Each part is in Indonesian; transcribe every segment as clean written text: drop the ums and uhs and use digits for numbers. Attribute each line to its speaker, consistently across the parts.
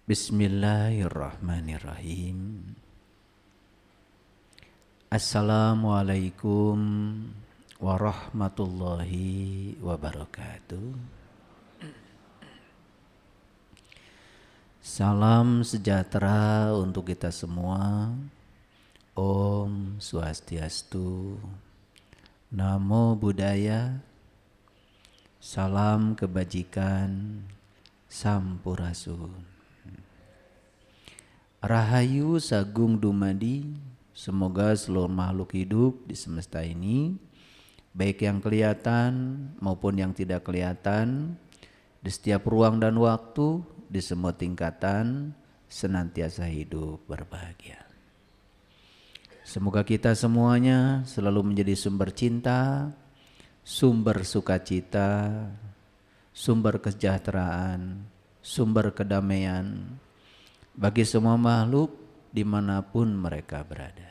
Speaker 1: Bismillahirrahmanirrahim. Assalamualaikum warahmatullahi wabarakatuh. Salam sejahtera untuk kita semua. Om Swastiastu, Namo Buddhaya, salam kebajikan, Sampurasun. Rahayu Sagung Dumadi, semoga seluruh makhluk hidup di semesta ini, baik yang kelihatan maupun yang tidak kelihatan, di setiap ruang dan waktu, di semua tingkatan, senantiasa hidup berbahagia. Semoga kita semuanya selalu menjadi sumber cinta, sumber sukacita, sumber kesejahteraan, sumber kedamaian bagi semua makhluk dimanapun mereka berada.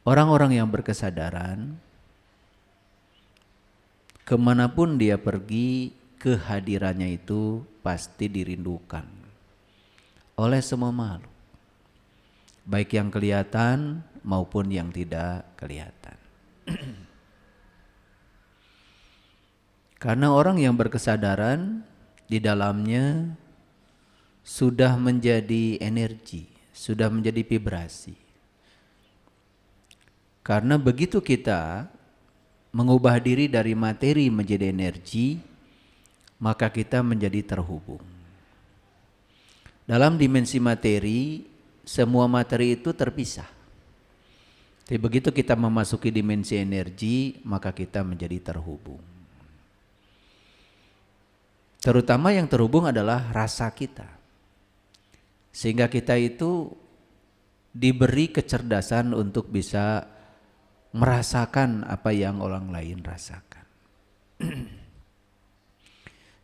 Speaker 1: Orang-orang yang berkesadaran, kemanapun dia pergi, kehadirannya itu pasti dirindukan oleh semua makhluk, baik yang kelihatan maupun yang tidak kelihatan. Karena orang yang berkesadaran di dalamnya sudah menjadi energi, sudah menjadi vibrasi. Karena begitu kita mengubah diri dari materi menjadi energi, maka kita menjadi terhubung. Dalam dimensi materi, semua materi itu terpisah. Tapi begitu kita memasuki dimensi energi, maka kita menjadi terhubung. Terutama yang terhubung adalah rasa kita. Sehingga kita itu diberi kecerdasan untuk bisa merasakan apa yang orang lain rasakan.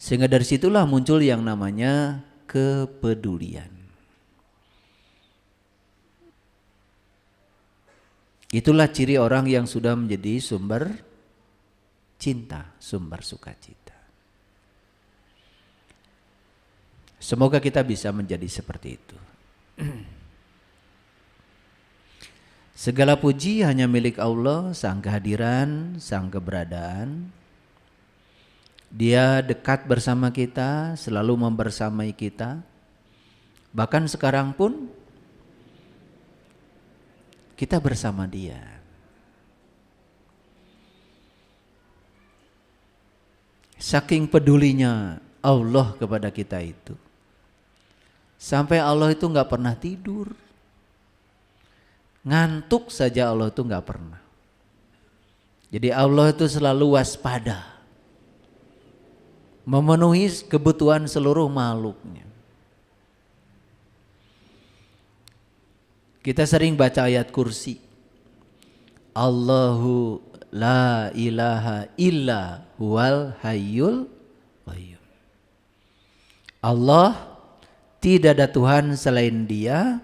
Speaker 1: Sehingga dari situlah muncul yang namanya kepedulian. Itulah ciri orang yang sudah menjadi sumber cinta, sumber sukacita. Semoga kita bisa menjadi seperti itu. Segala puji hanya milik Allah, Sang kehadiran, Sang keberadaan. Dia dekat bersama kita, selalu membersamai kita. Bahkan sekarang pun kita bersama Dia. Saking pedulinya Allah kepada kita itu, sampai Allah itu gak pernah tidur. Ngantuk saja Allah itu gak pernah. Jadi Allah itu selalu waspada, memenuhi kebutuhan seluruh makhluknya. Kita sering baca ayat kursi. Allahu la ilaha illa huwal hayyul qayyum. Allah, tidak ada Tuhan selain Dia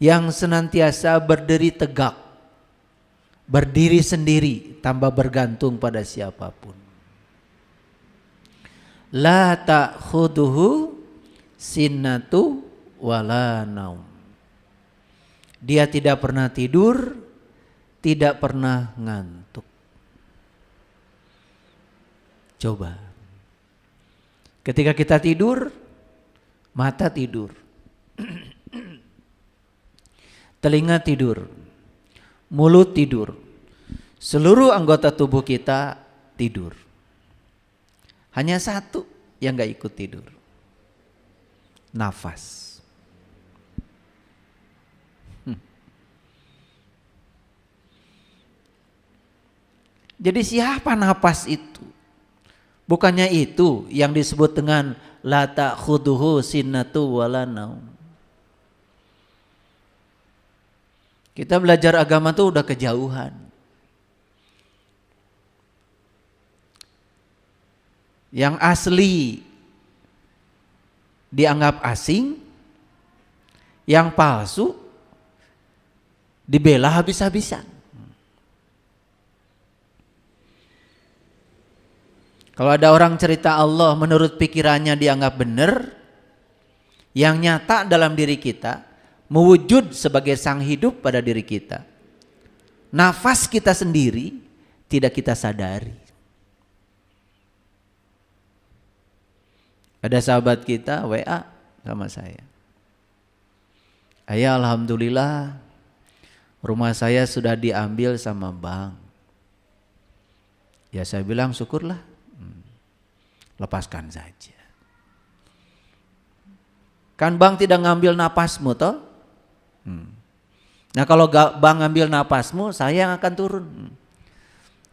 Speaker 1: yang senantiasa berdiri tegak, berdiri sendiri tanpa bergantung pada siapapun. La ta'khuduhu sinnatu wala naum. Dia tidak pernah tidur, tidak pernah ngantuk. Coba, ketika kita tidur, mata tidur, telinga tidur, mulut tidur, seluruh anggota tubuh kita tidur. Hanya satu yang gak ikut tidur, nafas. Jadi siapa nafas itu? Bukannya itu yang disebut dengan la ta'khuduhu sinnatu wala naum. Kita belajar agama tuh udah kejauhan. Yang asli dianggap asing, yang palsu dibela habis-habisan. Kalau ada orang cerita Allah menurut pikirannya dianggap benar, yang nyata dalam diri kita, mewujud sebagai sang hidup pada diri kita. Nafas kita sendiri tidak kita sadari. Ada sahabat kita WA sama saya. Ayah, alhamdulillah rumah saya sudah diambil sama bank. Ya saya bilang syukurlah, lepaskan saja. Kan bank tidak ngambil napasmu toh. Nah kalau bank ngambil napasmu, saya yang akan turun.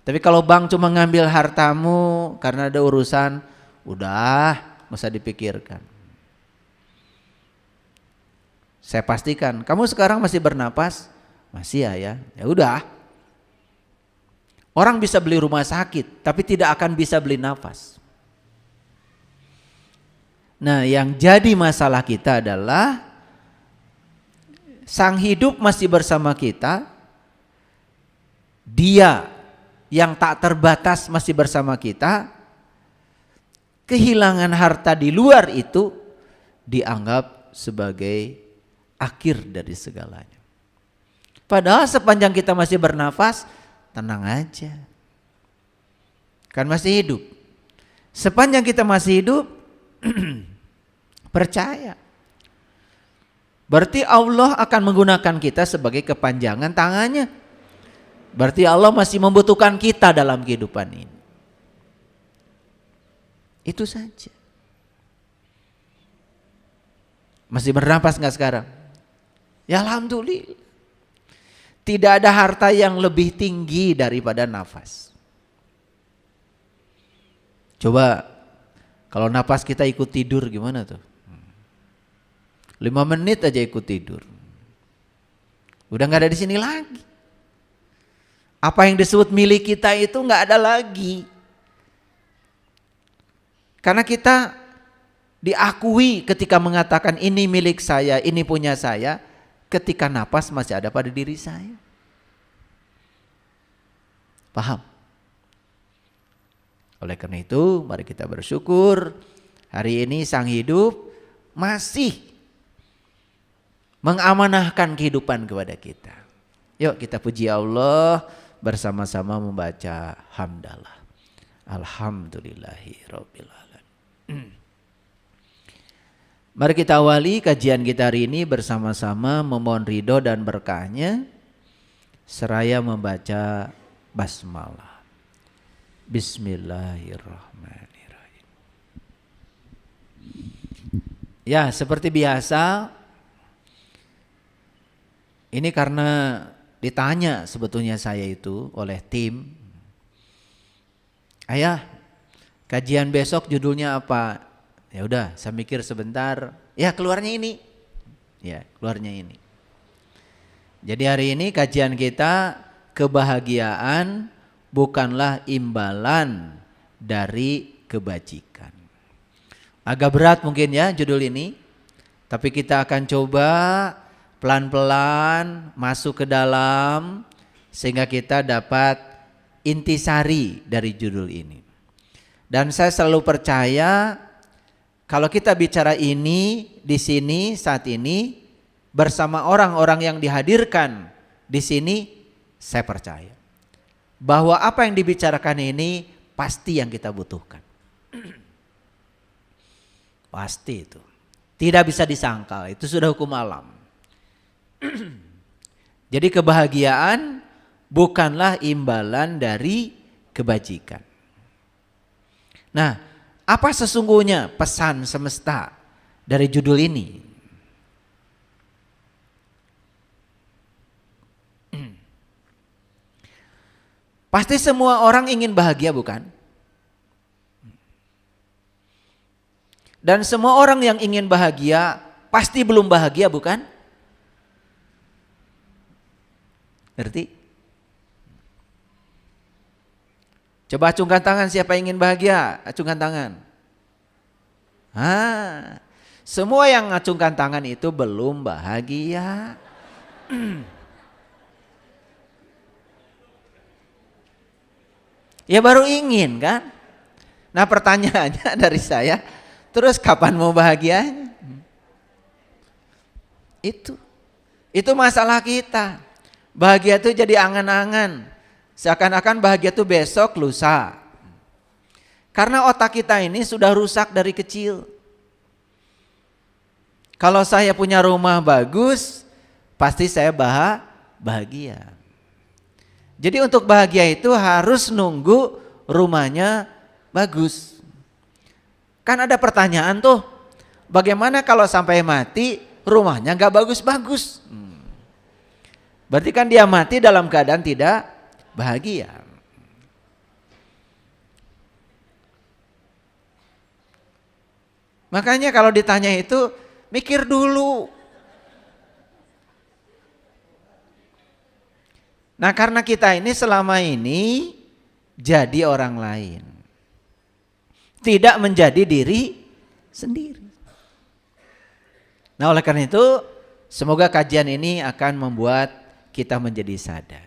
Speaker 1: Tapi kalau bank cuma ngambil hartamu karena ada urusan, udah masa dipikirkan. Saya pastikan, kamu sekarang masih bernapas? Masih ya. Ya udah. Orang bisa beli rumah sakit, tapi tidak akan bisa beli nafas. Nah, yang jadi masalah kita adalah sang hidup masih bersama kita, dia yang tak terbatas masih bersama kita, kehilangan harta di luar itu dianggap sebagai akhir dari segalanya. Padahal sepanjang kita masih bernafas, tenang aja. Kan masih hidup. Sepanjang kita masih hidup, percaya. Berarti Allah akan menggunakan kita sebagai kepanjangan tangannya. Berarti Allah masih membutuhkan kita dalam kehidupan ini. Itu saja. Masih bernapas enggak sekarang? Ya alhamdulillah. Tidak ada harta yang lebih tinggi daripada nafas. Coba kalau nafas kita ikut tidur gimana tuh? 5 menit aja ikut tidur. Udah gak ada di sini lagi. Apa yang disebut milik kita itu gak ada lagi. Karena kita diakui ketika mengatakan ini milik saya, ini punya saya, ketika napas masih ada pada diri saya. Paham? Oleh karena itu mari kita bersyukur hari ini sang hidup masih mengamanahkan kehidupan kepada kita. Yuk kita puji Allah bersama-sama membaca hamdalah. Alhamdulillahirabbil alamin. Mari kita awali kajian kita hari ini bersama-sama memohon ridho dan berkahnya seraya membaca basmalah. Bismillahirrahmanirrahim. Ya, seperti biasa ini karena ditanya sebetulnya saya itu oleh tim. Ayah, kajian besok judulnya apa? Ya udah, saya mikir sebentar. Ya, keluarnya ini. Ya, keluarnya ini. Jadi hari ini kajian kita kebahagiaan bukanlah imbalan dari kebajikan. Agak berat mungkin ya judul ini. Tapi kita akan coba pelan-pelan masuk ke dalam sehingga kita dapat intisari dari judul ini. Dan saya selalu percaya kalau kita bicara ini di sini saat ini bersama orang-orang yang dihadirkan di sini, saya percaya bahwa apa yang dibicarakan ini pasti yang kita butuhkan. Pasti itu. Tidak bisa disangkal, itu sudah hukum alam. Jadi kebahagiaan bukanlah imbalan dari kebajikan. Nah, apa sesungguhnya pesan semesta dari judul ini? Pasti semua orang ingin bahagia, bukan? Dan semua orang yang ingin bahagia pasti belum bahagia, bukan? Ngerti? Coba acungkan tangan siapa yang ingin bahagia, acungkan tangan. Semua yang acungkan tangan itu belum bahagia. Ya baru ingin kan? Nah pertanyaannya dari saya, terus kapan mau bahagianya? Itu masalah kita. Bahagia itu jadi angan-angan. Seakan-akan bahagia itu besok, lusa. Karena otak kita ini sudah rusak dari kecil. Kalau saya punya rumah bagus, pasti saya bahagia. Jadi untuk bahagia itu harus nunggu rumahnya bagus. Kan ada pertanyaan tuh, bagaimana kalau sampai mati rumahnya gak bagus-bagus? Berarti kan dia mati dalam keadaan tidak bahagia. Makanya kalau ditanya itu, mikir dulu. Nah karena kita ini selama ini jadi orang lain, tidak menjadi diri sendiri. Nah oleh karena itu semoga kajian ini akan membuat kita menjadi sadar.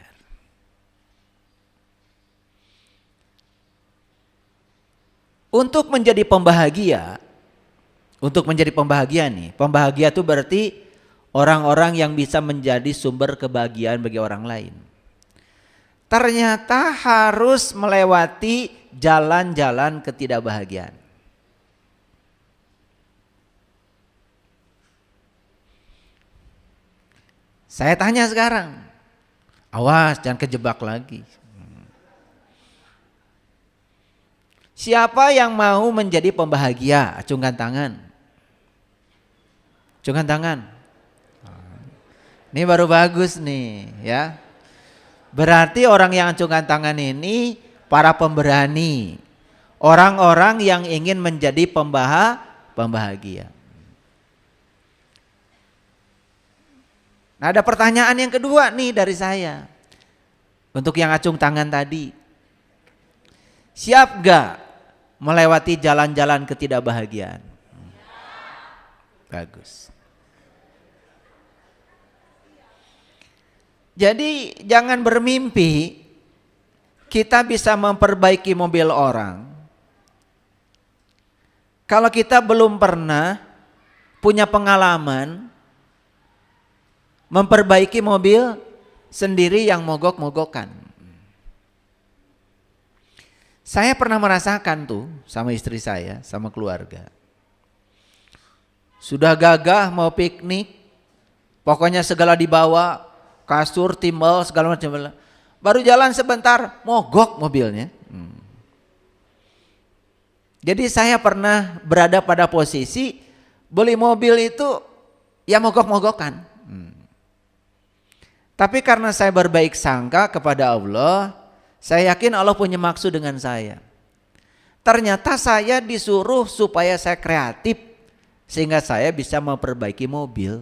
Speaker 1: Untuk menjadi pembahagia, pembahagia itu berarti orang-orang yang bisa menjadi sumber kebahagiaan bagi orang lain. Ternyata harus melewati jalan-jalan ketidakbahagiaan. Saya tanya sekarang, awas jangan kejebak lagi. Siapa yang mau menjadi pembahagia? Acungkan tangan. Acungkan tangan. Ini baru bagus nih ya. Berarti orang yang acungkan tangan ini para pemberani. Orang-orang yang ingin menjadi pembahagia. Nah ada pertanyaan yang kedua nih dari saya. Untuk yang acung tangan tadi. Siap gak melewati jalan-jalan ketidakbahagiaan? Bagus. Jadi jangan bermimpi kita bisa memperbaiki mobil orang kalau kita belum pernah punya pengalaman memperbaiki mobil sendiri yang mogok-mogokan. Saya pernah merasakan tuh sama istri saya, sama keluarga. Sudah gagah mau piknik, pokoknya segala dibawa, kasur, timbal, segala macam. Baru jalan sebentar, mogok mobilnya. Jadi saya pernah berada pada posisi beli mobil itu ya mogok-mogokan. Tapi karena saya berbaik sangka kepada Allah, saya yakin Allah punya maksud dengan saya. Ternyata saya disuruh supaya saya kreatif sehingga saya bisa memperbaiki mobil.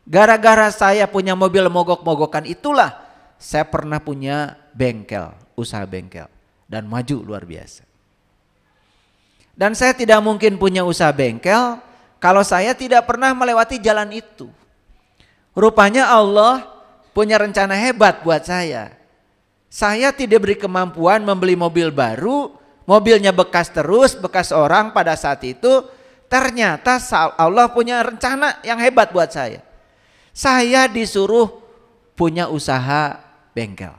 Speaker 1: Gara-gara saya punya mobil mogok-mogokan itulah saya pernah punya bengkel, usaha bengkel dan maju luar biasa. Dan saya tidak mungkin punya usaha bengkel kalau saya tidak pernah melewati jalan itu. Rupanya Allah punya rencana hebat buat saya. Saya tidak beri kemampuan membeli mobil baru, mobilnya bekas terus, bekas orang pada saat itu. Ternyata Allah punya rencana yang hebat buat saya. Saya disuruh punya usaha bengkel.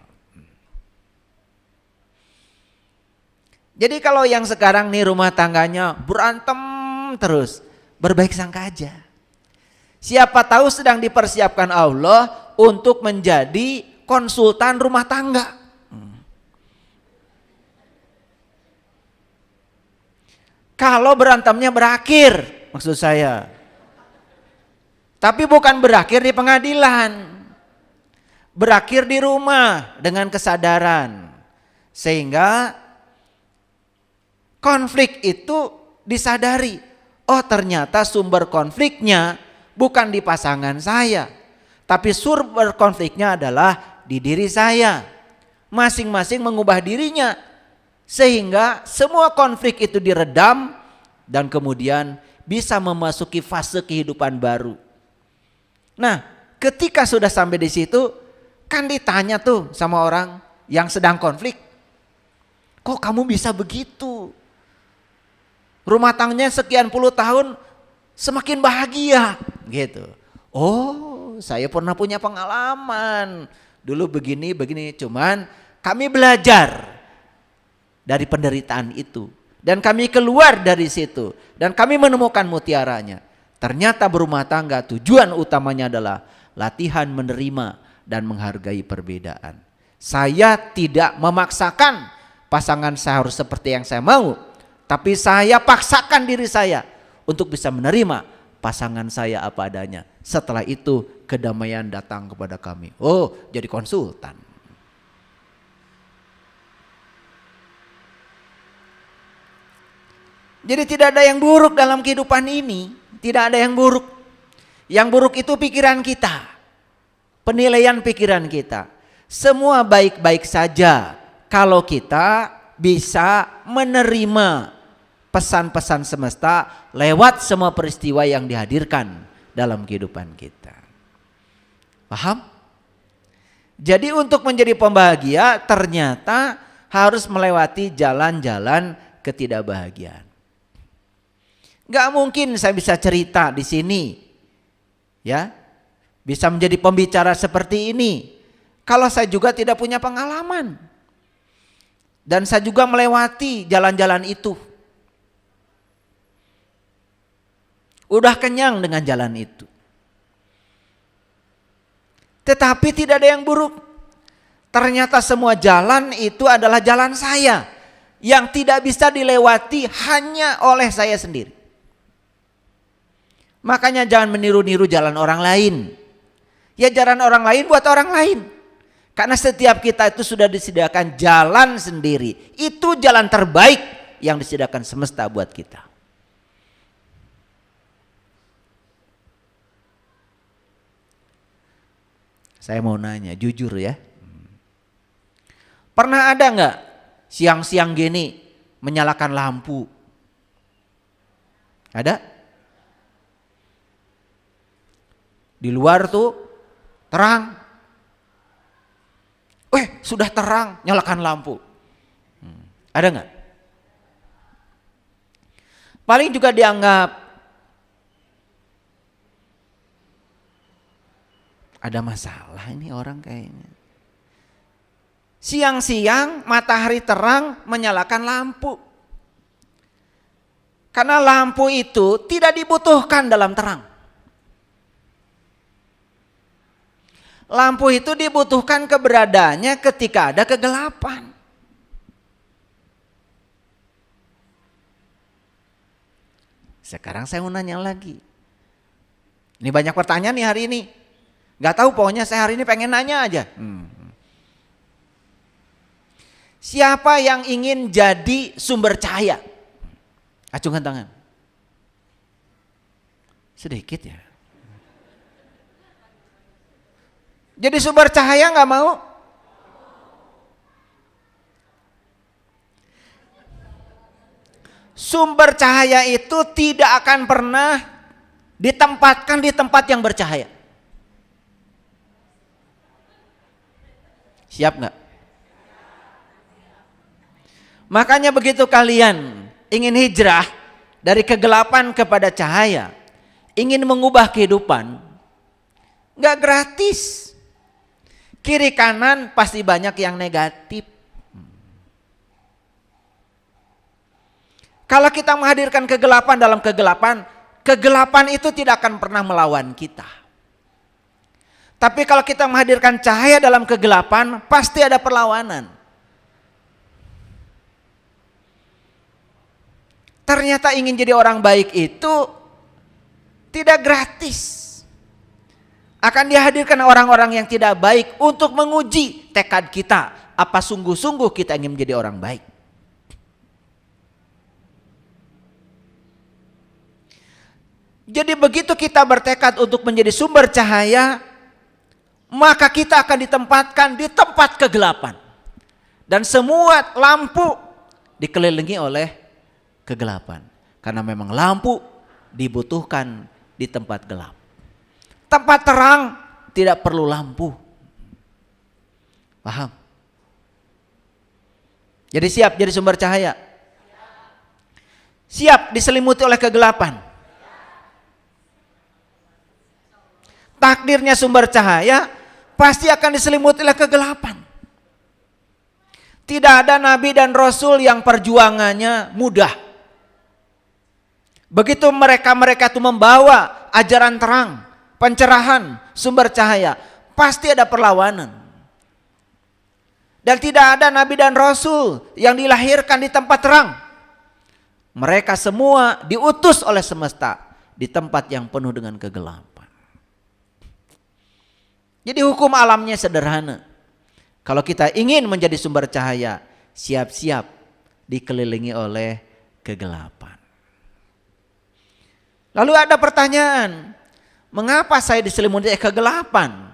Speaker 1: Jadi kalau yang sekarang nih rumah tangganya berantem terus, berbaik sangka aja. Siapa tahu sedang dipersiapkan Allah untuk menjadi konsultan rumah tangga. Kalau berantemnya berakhir, maksud saya. Tapi bukan berakhir di pengadilan. Berakhir di rumah dengan kesadaran. Sehingga konflik itu disadari. Oh ternyata sumber konfliknya bukan di pasangan saya. Tapi sumber konfliknya adalah di diri saya. Masing-masing mengubah dirinya. Sehingga semua konflik itu diredam dan kemudian bisa memasuki fase kehidupan baru. Nah, ketika sudah sampai di situ, kan ditanya tuh sama orang yang sedang konflik. Kok kamu bisa begitu? Rumah tangganya sekian puluh tahun semakin bahagia gitu. Oh, saya pernah punya pengalaman. Dulu begini, cuman kami belajar dari penderitaan itu. Dan kami keluar dari situ. Dan kami menemukan mutiaranya. Ternyata berumah tangga tujuan utamanya adalah latihan menerima dan menghargai perbedaan. Saya tidak memaksakan pasangan saya harus seperti yang saya mau. Tapi saya paksakan diri saya untuk bisa menerima pasangan saya apa adanya. Setelah itu kedamaian datang kepada kami. Oh, jadi konsultan. Jadi tidak ada yang buruk dalam kehidupan ini. Tidak ada yang buruk. Yang buruk itu pikiran kita. Penilaian pikiran kita. Semua baik-baik saja kalau kita bisa menerima pesan-pesan semesta lewat semua peristiwa yang dihadirkan dalam kehidupan kita. Paham? Jadi untuk menjadi pembahagia ternyata harus melewati jalan-jalan ketidakbahagiaan. Gak mungkin saya bisa cerita di sini, ya, bisa menjadi pembicara seperti ini kalau saya juga tidak punya pengalaman dan saya juga melewati jalan-jalan itu. Udah kenyang dengan jalan itu. Tetapi tidak ada yang buruk. Ternyata semua jalan itu adalah jalan saya. Yang tidak bisa dilewati hanya oleh saya sendiri. Makanya jangan meniru-niru jalan orang lain. Ya jalan orang lain buat orang lain. Karena setiap kita itu sudah disediakan jalan sendiri. Itu jalan terbaik yang disediakan semesta buat kita. Saya mau nanya, jujur ya. Pernah ada nggak siang-siang gini menyalakan lampu? Ada? Di luar tuh terang. Sudah terang, nyalakan lampu. Ada nggak? Paling juga dianggap ada masalah ini orang kayaknya. Siang-siang matahari terang menyalakan lampu. Karena lampu itu tidak dibutuhkan dalam terang. Lampu itu dibutuhkan keberadaannya ketika ada kegelapan. Sekarang saya mau nanya lagi. Ini banyak pertanyaan nih hari ini. Gak tahu, pokoknya saya hari ini pengen nanya aja. Siapa yang ingin jadi sumber cahaya? Acungkan tangan. Sedikit ya. Jadi sumber cahaya gak mau? Sumber cahaya itu tidak akan pernah ditempatkan di tempat yang bercahaya. Siap nggak? Makanya begitu kalian ingin hijrah dari kegelapan kepada cahaya, ingin mengubah kehidupan, nggak gratis. Kiri kanan pasti banyak yang negatif. Kalau kita menghadirkan kegelapan dalam kegelapan, kegelapan itu tidak akan pernah melawan kita. Tapi kalau kita menghadirkan cahaya dalam kegelapan, pasti ada perlawanan. Ternyata ingin jadi orang baik itu tidak gratis. Akan dihadirkan orang-orang yang tidak baik untuk menguji tekad kita. Apa sungguh-sungguh kita ingin menjadi orang baik. Jadi begitu kita bertekad untuk menjadi sumber cahaya, maka kita akan ditempatkan di tempat kegelapan. Dan semua lampu dikelilingi oleh kegelapan. Karena memang lampu dibutuhkan di tempat gelap. Tempat terang tidak perlu lampu. Paham? Jadi siap jadi sumber cahaya? Siap diselimuti oleh kegelapan? Takdirnya sumber cahaya pasti akan diselimuti oleh kegelapan. Tidak ada nabi dan rasul yang perjuangannya mudah. Begitu mereka itu membawa ajaran terang, pencerahan, sumber cahaya, pasti ada perlawanan. Dan tidak ada nabi dan rasul yang dilahirkan di tempat terang. Mereka semua diutus oleh semesta di tempat yang penuh dengan kegelapan. Jadi hukum alamnya sederhana. Kalau kita ingin menjadi sumber cahaya, siap-siap dikelilingi oleh kegelapan. Lalu ada pertanyaan, mengapa saya diselimuti kegelapan?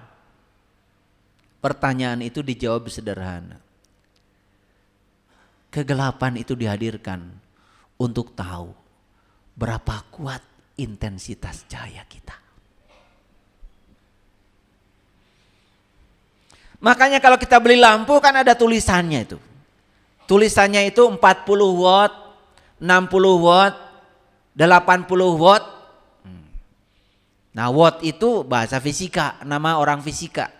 Speaker 1: Pertanyaan itu dijawab sederhana. Kegelapan itu dihadirkan untuk tahu berapa kuat intensitas cahaya kita. Makanya kalau kita beli lampu kan ada tulisannya itu. Tulisannya itu 40 watt, 60 watt, 80 watt. Nah watt itu bahasa fisika, nama orang fisika.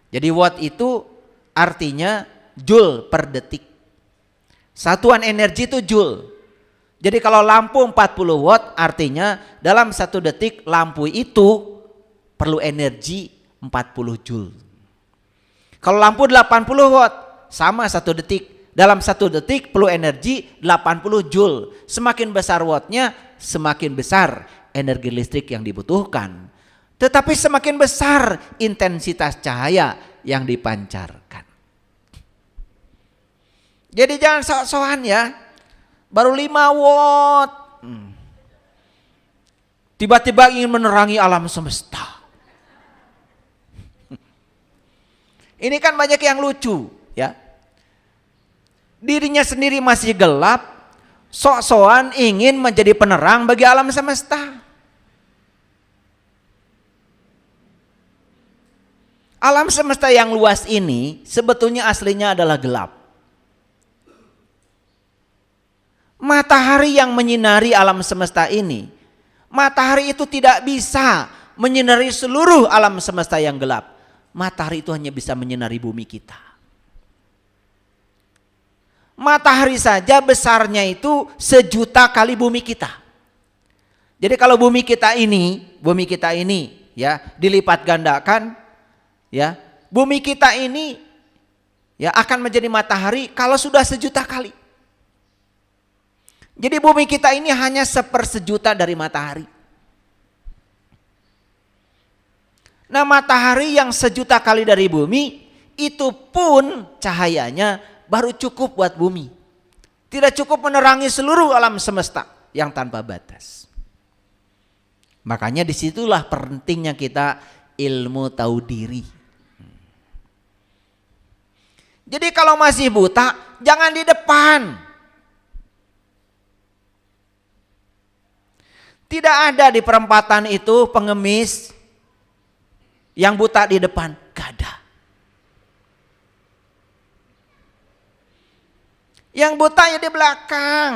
Speaker 1: Jadi watt itu artinya joule per detik. Satuan energi itu joule. Jadi kalau lampu 40 watt artinya dalam 1 detik lampu itu perlu energi 40 joule. Kalau lampu 80 watt sama 1 detik. Dalam 1 detik perlu energi 80 joule. Semakin besar wattnya semakin besar energi listrik yang dibutuhkan. Tetapi semakin besar intensitas cahaya yang dipancarkan. Jadi jangan sok-sokan ya. Baru 5 watt. Tiba-tiba ingin menerangi alam semesta. Ini kan banyak yang lucu ya. Dirinya sendiri masih gelap, sok-sokan ingin menjadi penerang bagi alam semesta. Alam semesta yang luas ini sebetulnya aslinya adalah gelap. Matahari yang menyinari alam semesta ini, matahari itu tidak bisa menyinari seluruh alam semesta yang gelap. Matahari itu hanya bisa menyinari bumi kita. Matahari saja besarnya itu 1.000.000 kali bumi kita. Jadi kalau bumi kita ini ya dilipat gandakan ya, bumi kita ini ya akan menjadi matahari kalau sudah 1.000.000 kali. Jadi bumi kita ini hanya 1/1.000.000 dari matahari. Nah matahari yang 1.000.000 kali dari bumi itu pun cahayanya baru cukup buat bumi. Tidak cukup menerangi seluruh alam semesta yang tanpa batas. Makanya disitulah pentingnya kita ilmu tahu diri. Jadi kalau masih buta jangan di depan. Tidak ada di perempatan itu pengemis yang buta di depan, gak ada. Yang buta ya di belakang.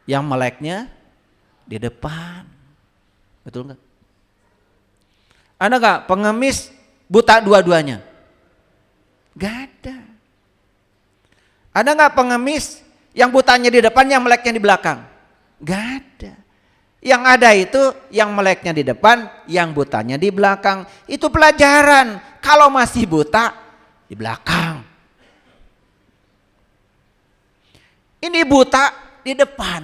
Speaker 1: Yang meleknya di depan. Betul gak? Ada gak pengemis buta dua-duanya? Gak ada. Ada gak pengemis yang butanya di depan, yang meleknya di belakang? Gak ada. Yang ada itu yang meleknya di depan, yang butanya di belakang. Itu pelajaran. Kalau masih buta di belakang. Ini buta di depan.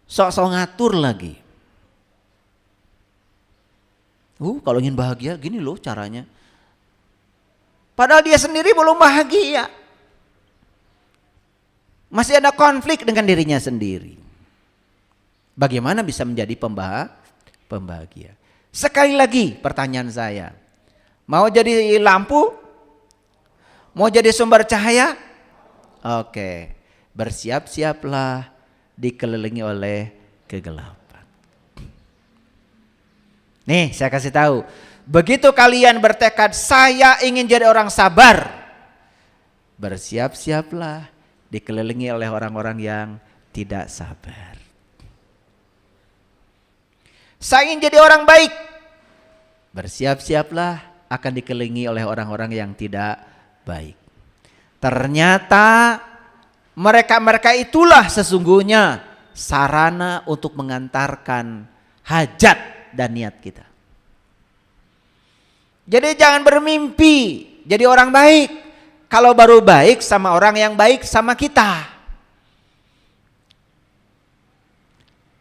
Speaker 1: Sok-sok ngatur lagi. Kalau ingin bahagia gini loh caranya. Padahal dia sendiri belum bahagia. Masih ada konflik dengan dirinya sendiri. Bagaimana bisa menjadi pembahagia? Sekali lagi pertanyaan saya. Mau jadi lampu? Mau jadi sumber cahaya? Oke. Bersiap-siaplah dikelilingi oleh kegelapan. Nih saya kasih tahu. Begitu kalian bertekad saya ingin jadi orang sabar, bersiap-siaplah dikelilingi oleh orang-orang yang tidak sabar. Saya ingin jadi orang baik, bersiap-siaplah akan dikelilingi oleh orang-orang yang tidak baik. Ternyata mereka itulah sesungguhnya sarana untuk mengantarkan hajat dan niat kita. Jadi jangan bermimpi jadi orang baik kalau baru baik sama orang yang baik sama kita.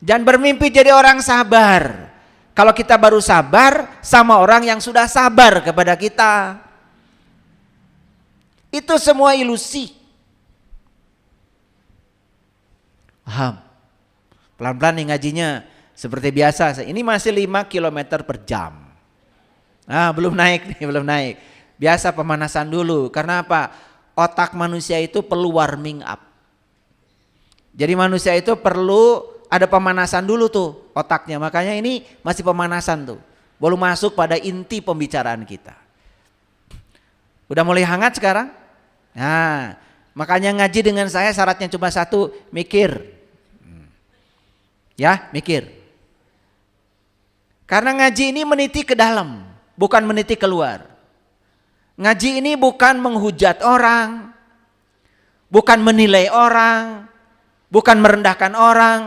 Speaker 1: Jangan bermimpi jadi orang sabar kalau kita baru sabar sama orang yang sudah sabar kepada kita. Itu semua ilusi. Paham? Pelan-pelan nih ngajinya. Seperti biasa, ini masih 5 km per jam. Belum naik nih, belum naik. Biasa pemanasan dulu. Karena apa? Otak manusia itu perlu warming up. Jadi manusia itu perlu ada pemanasan dulu tuh otaknya. Makanya ini masih pemanasan tuh. Belum masuk pada inti pembicaraan kita. Udah mulai hangat sekarang? Nah, makanya ngaji dengan saya syaratnya cuma satu, mikir. Ya, mikir. Karena ngaji ini meniti ke dalam, bukan meniti keluar. Ngaji ini bukan menghujat orang, bukan menilai orang, bukan merendahkan orang.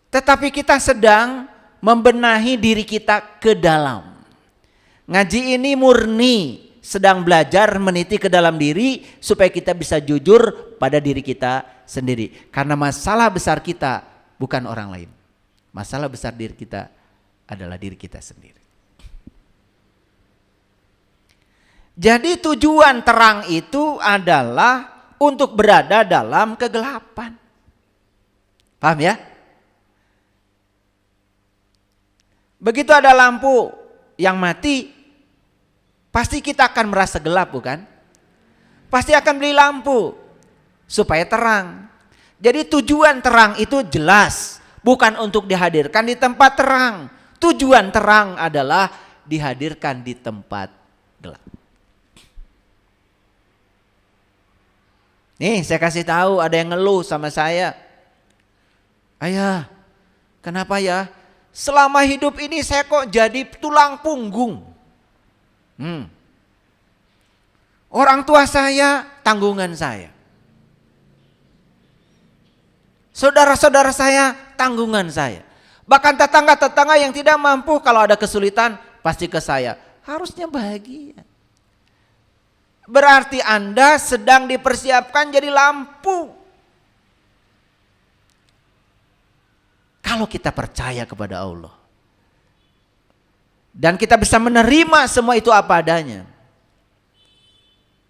Speaker 1: Tetapi kita sedang membenahi diri kita ke dalam. Ngaji ini murni sedang belajar meniti ke dalam diri supaya kita bisa jujur pada diri kita sendiri. Karena masalah besar kita bukan orang lain. Masalah besar diri kita adalah diri kita sendiri. Jadi tujuan terang itu adalah untuk berada dalam kegelapan. Paham ya? Begitu ada lampu yang mati, pasti kita akan merasa gelap, bukan? Pasti akan beli lampu supaya terang. Jadi tujuan terang itu jelas, bukan untuk dihadirkan di tempat terang. Tujuan terang adalah dihadirkan di tempat gelap. Nih saya kasih tahu, ada yang ngeluh sama saya. Ayah, kenapa ya? Selama hidup ini saya kok jadi tulang punggung. Orang tua saya tanggungan saya. Saudara-saudara saya tanggungan saya. Bahkan tetangga-tetangga yang tidak mampu kalau ada kesulitan pasti ke saya. Harusnya bahagia. Berarti Anda sedang dipersiapkan jadi lampu. Kalau kita percaya kepada Allah. Dan kita bisa menerima semua itu apa adanya.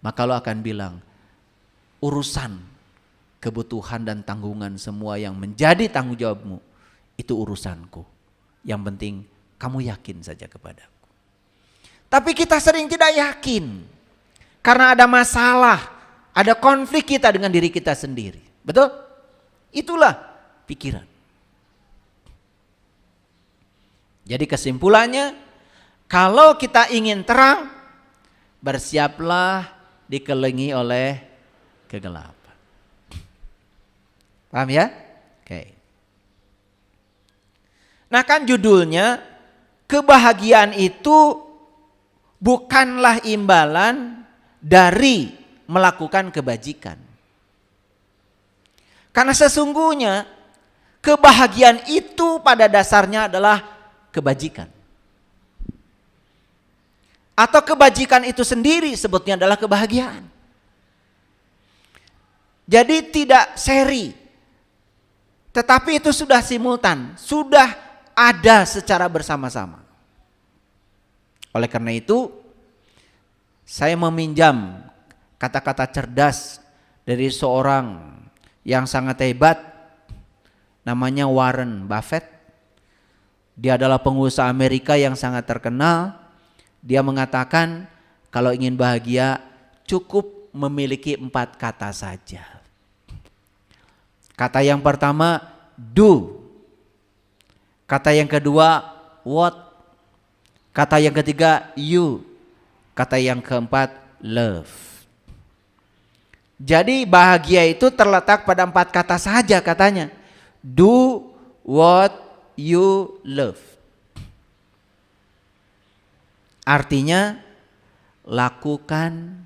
Speaker 1: Maka Allah akan bilang, urusan kebutuhan dan tanggungan semua yang menjadi tanggung jawabmu, itu urusanku. Yang penting kamu yakin saja kepadaku. Tapi kita sering tidak yakin. Karena ada masalah, ada konflik kita dengan diri kita sendiri. Betul? Itulah pikiran. Jadi kesimpulannya, kalau kita ingin terang, bersiaplah dikelilingi oleh kegelapan. Paham ya? Oke. Nah kan judulnya, kebahagiaan itu bukanlah imbalan dari melakukan kebajikan. Karena sesungguhnya kebahagiaan itu pada dasarnya adalah kebajikan. Atau kebajikan itu sendiri sebutnya adalah kebahagiaan. Jadi tidak seri. Tetapi itu sudah simultan, sudah ada secara bersama-sama. Oleh karena itu, saya meminjam kata-kata cerdas dari seorang yang sangat hebat, namanya Warren Buffett. Dia adalah pengusaha Amerika yang sangat terkenal. Dia mengatakan kalau ingin bahagia cukup memiliki 4 kata saja. Kata yang pertama, do. Kata yang kedua what. Kata yang ketiga you. Kata yang keempat love. Jadi bahagia itu terletak pada 4 kata saja katanya. Do what you love. Artinya lakukan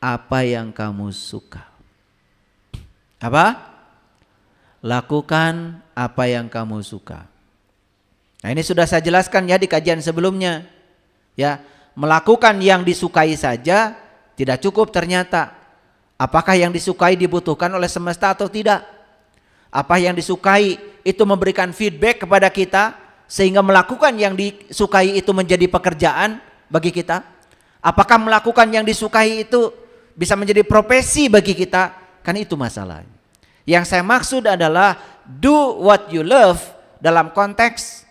Speaker 1: apa yang kamu suka. Apa? Lakukan apa yang kamu suka. Nah, ini sudah saya jelaskan ya di kajian sebelumnya. Ya, melakukan yang disukai saja tidak cukup ternyata. Apakah yang disukai dibutuhkan oleh semesta atau tidak? Apa yang disukai itu memberikan feedback kepada kita sehingga melakukan yang disukai itu menjadi pekerjaan bagi kita? Apakah melakukan yang disukai itu bisa menjadi profesi bagi kita? Kan itu masalahnya. Yang saya maksud adalah do what you love dalam konteks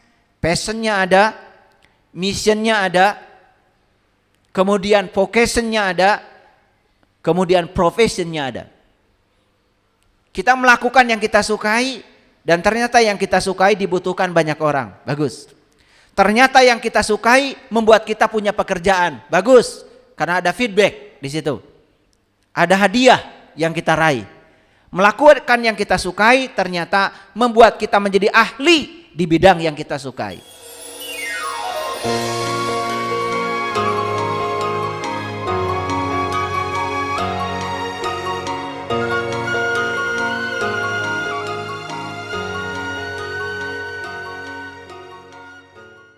Speaker 1: passionnya ada, missionnya ada, kemudian vocationnya ada, kemudian professionnya ada. Kita melakukan yang kita sukai dan ternyata yang kita sukai dibutuhkan banyak orang. Bagus. Ternyata yang kita sukai membuat kita punya pekerjaan. Bagus. Karena ada feedback di situ. Ada hadiah yang kita raih. Melakukan yang kita sukai ternyata membuat kita menjadi ahli di bidang yang kita sukai.